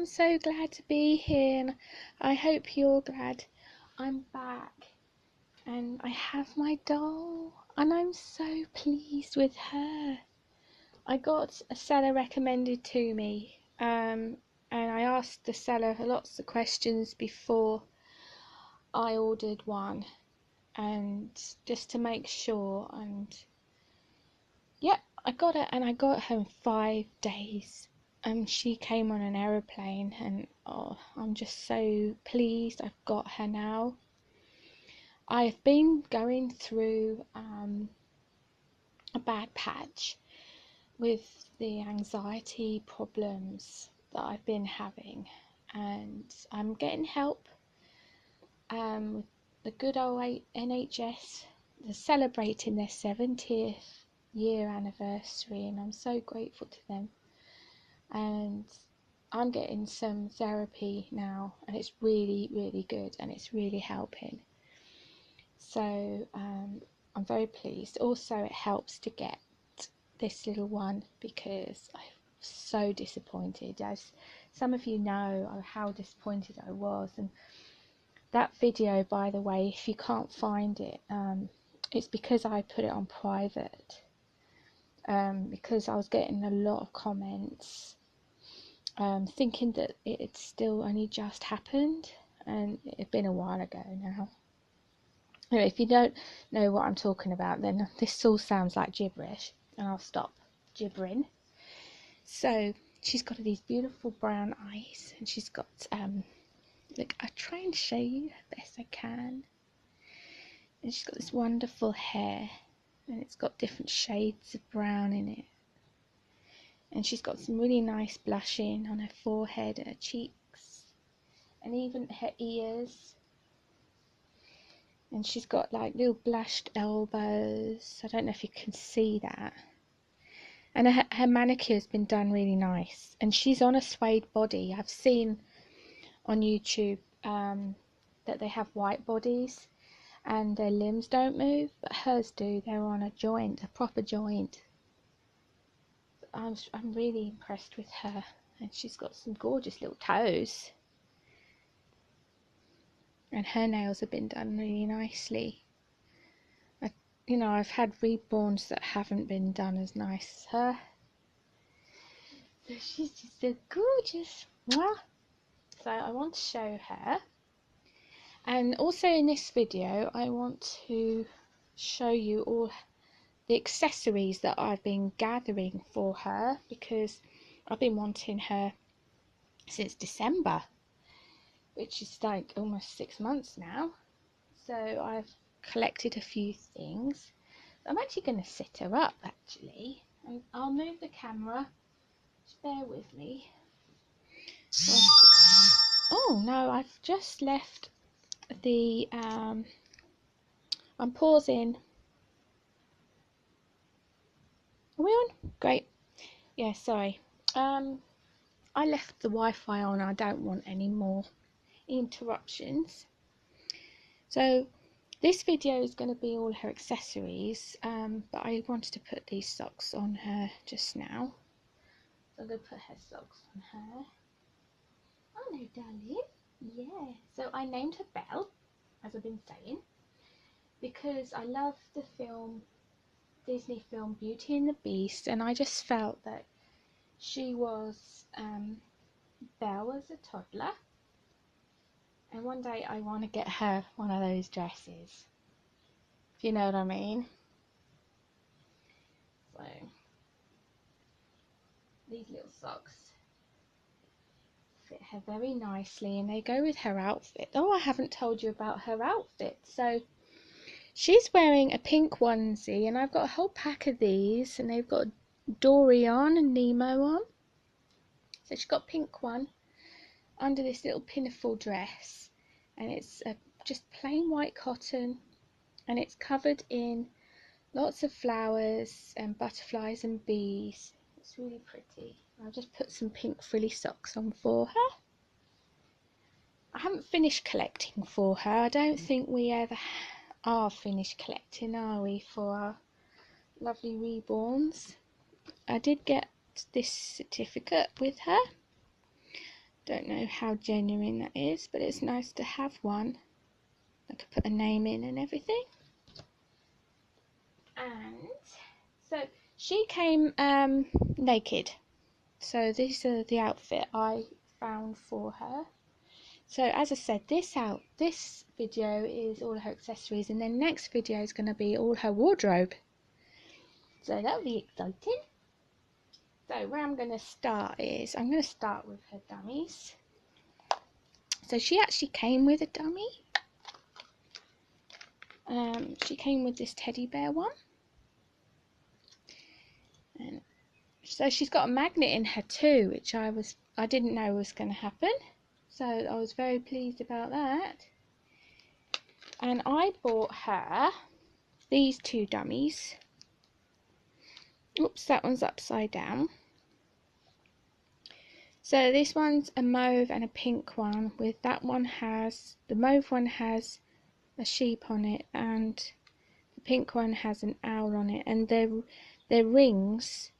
I'm so glad to be here, and I hope you're glad I'm back. And I have my doll, and I'm so pleased with her. I got a seller recommended to me, and I asked the seller lots of questions before I ordered one, and just to make sure. And yeah, I got it, and I got her in 5 days. She came on an aeroplane, and oh, I'm just so pleased I've got her now. I've been going through a bad patch with the anxiety problems that I've been having, and I'm getting help with the good old NHS. They're celebrating their 70th year anniversary, and I'm so grateful to them. And I'm getting some therapy now, and it's really, really good, and it's really helping. So I'm very pleased. Also, it helps to get this little one, because I'm so disappointed. As some of you know how disappointed I was, and that video, by the way, if you can't find it, it's because I put it on private, because I was getting a lot of comments thinking that it had still only just happened, and it had been a while ago now. Anyway, if you don't know what I'm talking about, then this all sounds like gibberish, and I'll stop gibbering. So she's got these beautiful brown eyes, and she's got look, I try and show you the best I can. And she's got this wonderful hair, and it's got different shades of brown in it. And she's got some really nice blushing on her forehead and her cheeks, and even her ears. And she's got like little blushed elbows. I don't know if you can see that. And her manicure's been done really nice. And she's on a suede body. I've seen on YouTube that they have white bodies and their limbs don't move, but hers do. They're on a joint, a proper joint. I'm really impressed with her, and she's got some gorgeous little toes, and her nails have been done really nicely. I've had reborns that haven't been done as nice as her, so she's just so gorgeous. Mwah. So I want to show her, and also in this video I want to show you all the accessories that I've been gathering for her, because I've been wanting her since December, which is like almost 6 months now. So I've collected a few things. I'm actually going to sit her up, actually, and I'll move the camera. Just bear with me. Oh no, I've just left the I'm pausing. Are we on? Great. Yeah, sorry. I left the Wi-Fi on. I don't want any more interruptions. So this video is going to be all her accessories, but I wanted to put these socks on her just now. So I'm going to put her socks on her. Oh no, darling. Yeah. So I named her Belle, as I've been saying, because I love the Disney film Beauty and the Beast, and I just felt that she was Belle was a toddler, and one day I want to get her one of those dresses, if you know what I mean. So these little socks fit her very nicely, and they go with her outfit. Oh, I haven't told you about her outfit. So she's wearing a pink onesie, and I've got a whole pack of these, and they've got Dory on and Nemo on. So she's got a pink one under this little pinafore dress, and it's just plain white cotton, and it's covered in lots of flowers and butterflies and bees. It's really pretty. I'll just put some pink frilly socks on for her. I haven't finished collecting for her. I don't think we ever are finished collecting, are we, for our lovely reborns. I did get this certificate with her, Don't know how genuine that is, but it's nice to have one. I could put a name in and everything. And so she came naked. So these are the outfit I found for her. So as I said, this video is all her accessories, and then next video is going to be all her wardrobe. So that'll be exciting. So where I'm going to start is, I'm going to start with her dummies. So she actually came with a dummy. She came with this teddy bear one. And so she's got a magnet in her too, which I didn't know was going to happen. So I was very pleased about that. And I bought her these two dummies. Oops, that one's upside down. So this one's a mauve and a pink one. With that one the mauve one has a sheep on it, and the pink one has an owl on it, and their rings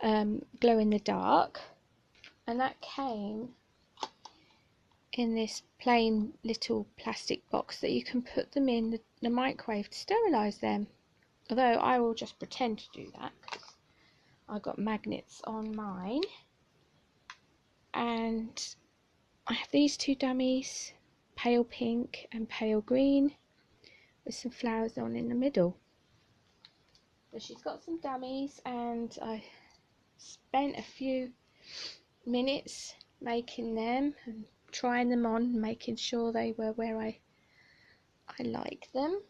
glow in the dark. And that came in this plain little plastic box that you can put them in the microwave to sterilise them. Although I will just pretend to do that because I got magnets on mine. And I have these two dummies, pale pink and pale green, with some flowers on in the middle. So she's got some dummies, and I spent a few minutes making them and trying them on, making sure they were where I like them.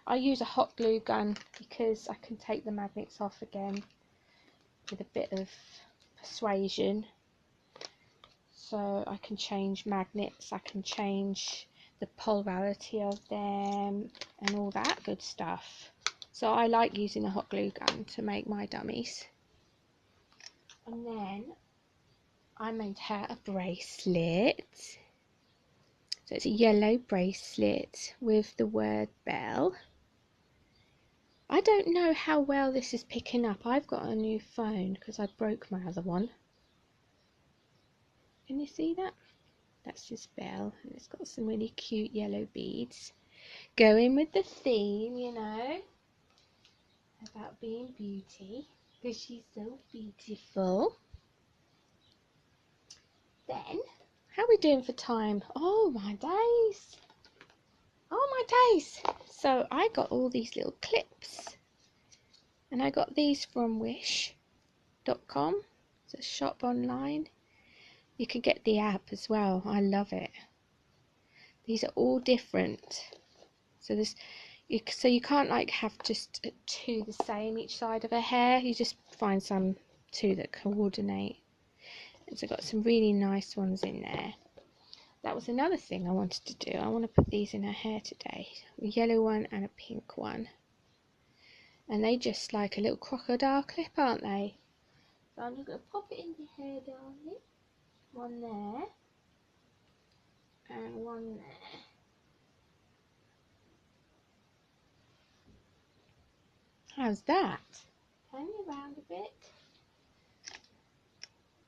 I use a hot glue gun because I can take the magnets off again with a bit of persuasion. So I can change magnets, I can change the polarity of them and all that good stuff. So I like using a hot glue gun to make my dummies. And then I made her a bracelet. So it's a yellow bracelet with the word Belle. I don't know how well this is picking up. I've got a new phone because I broke my other one. Can you see that? That's just Belle, and it's got some really cute yellow beads. Going with the theme, you know, about being beauty, because she's so beautiful. Then, how are we doing for time? Oh my days! Oh my days! So I got all these little clips, and I got these from wish.com. It's a shop online. You can get the app as well. I love it. These are all different. So you can't like have just two the same each side of her hair. You just find some two that coordinate. And so I've got some really nice ones in there. That was another thing I wanted to do. I want to put these in her hair today. A yellow one and a pink one. And they just like a little crocodile clip, aren't they? So I'm just going to pop it in your hair, darling. One there. And one there. How's that? Turn you around a bit.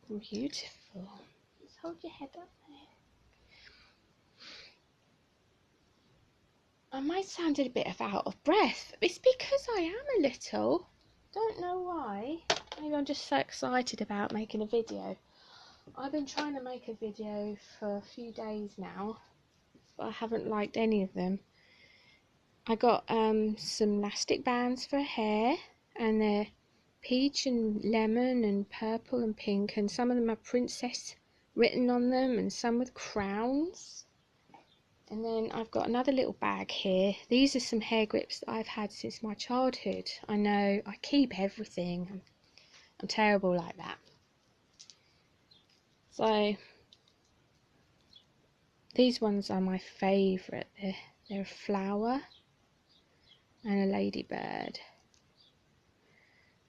Beautiful. Just hold your head up there. I might sound a bit out of breath. It's because I am a little. Don't know why. Maybe I'm just so excited about making a video. I've been trying to make a video for a few days now, but I haven't liked any of them. I got some elastic bands for hair, and they're peach and lemon and purple and pink, and some of them have princess written on them and some with crowns. And then I've got another little bag here. These are some hair grips that I've had since my childhood. I know, I keep everything. I'm terrible like that. So these ones are my favourite. They're a flower and a ladybird.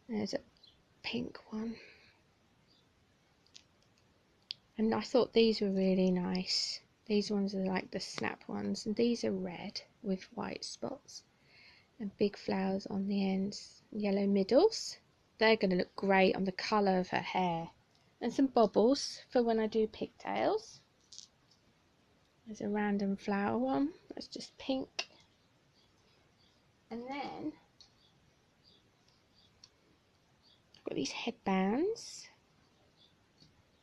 There's a pink one. And I thought these were really nice. These ones are like the snap ones, and these are red with white spots and big flowers on the ends, yellow middles. They're going to look great on the colour of her hair. and some bobbles for when I do pigtails. There's a random flower one that's just pink, and then I've got these headbands,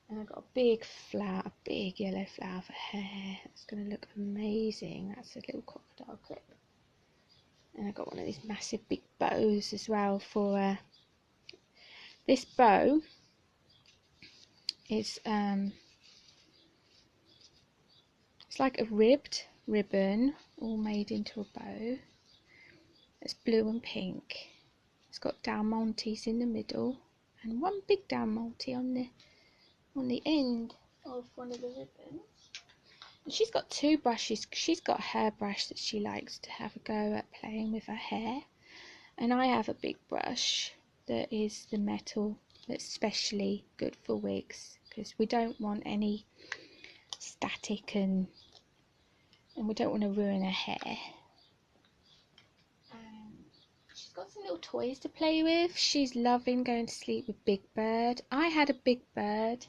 and I've got a big flower, a big yellow flower for hair. It's going to look amazing. That's a little crocodile clip. And I've got one of these massive big bows as well for this bow is it's like a ribbed ribbon all made into a bow. It's blue and pink. It's got diamantes in the middle and one big diamante on the end of one of the ribbons. And she's got two brushes. She's got a hairbrush that she likes to have a go at playing with her hair, and I have a big brush that is the metal, that's specially good for wigs because we don't want any static and we don't want to ruin her hair. She's got some little toys to play with. She's loving going to sleep with Big Bird. I had a Big Bird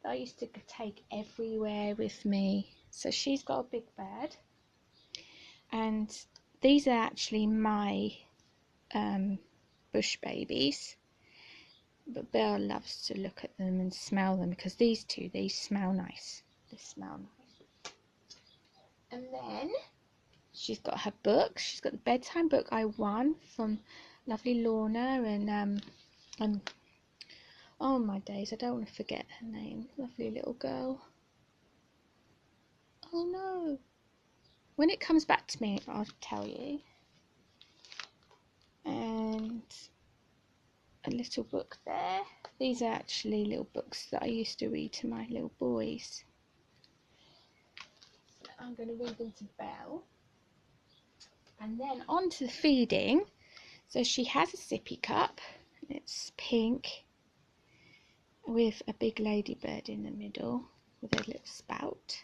that I used to take everywhere with me. So she's got a Big Bird. And these are actually my bush babies. But Belle loves to look at them and smell them because these smell nice. They smell nice. And then she's got her books. She's got the bedtime book I won from lovely Lorna and oh my days, I don't want to forget her name. Lovely little girl. Oh no. When it comes back to me, I'll tell you. And a little book there. These are actually little books that I used to read to my little boys. So I'm going to read them to Belle. And then on to the feeding. So she has a sippy cup. It's pink with a big ladybird in the middle with a little spout.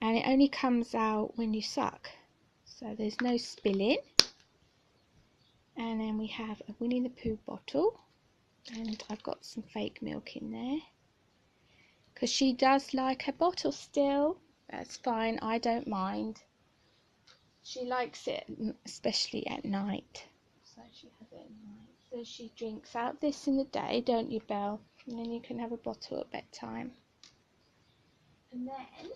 And it only comes out when you suck. So there's no spilling. And then we have a Winnie the Pooh bottle. And I've got some fake milk in there. Because she does like her bottle still. That's fine, I don't mind. She likes it, especially at night. So she has it at night. So she drinks out this in the day, don't you, Belle? And then you can have a bottle at bedtime. And then,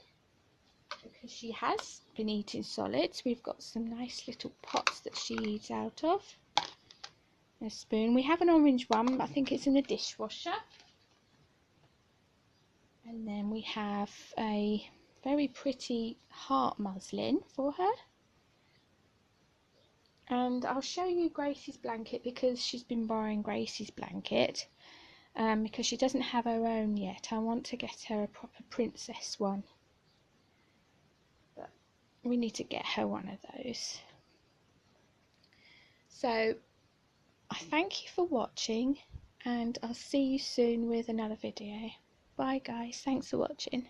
because she has been eating solids, we've got some nice little pots that she eats out of. A spoon. We have an orange one, I think it's in the dishwasher. And then we have a very pretty heart muslin for her. And I'll show you Gracie's blanket because she's been borrowing Gracie's blanket because she doesn't have her own yet. I want to get her a proper princess one. But we need to get her one of those. So I thank you for watching and I'll see you soon with another video. Bye guys, thanks for watching.